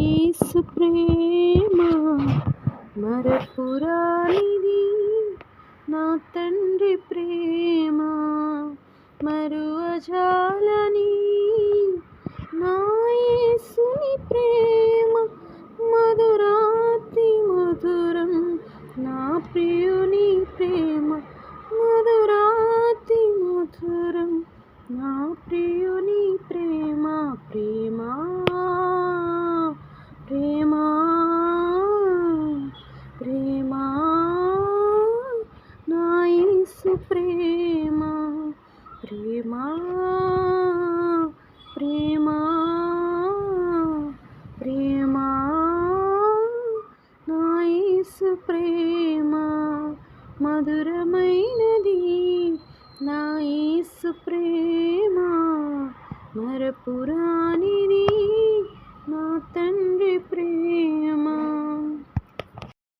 యేసు ప్రేమ మరపురానిది, నా తండ్రి ప్రేమ మరువజాలని, నా యేసుని ప్రేమ మధురాతి మధురం, నా ప్రియుని ప్రేమ మధురాతి మధురం, నా ప్రియుని ప్రేమ ప్రేమ ప్రేమ ప్రేమ, నా యేసు ప్రేమ ప్రేమ ప్రేమ ప్రేమ, నా యేసు ప్రేమ మధురమైనది, నా యేసు ప్రేమ మరపురానిది, నా తండ్రి ప్రేమ.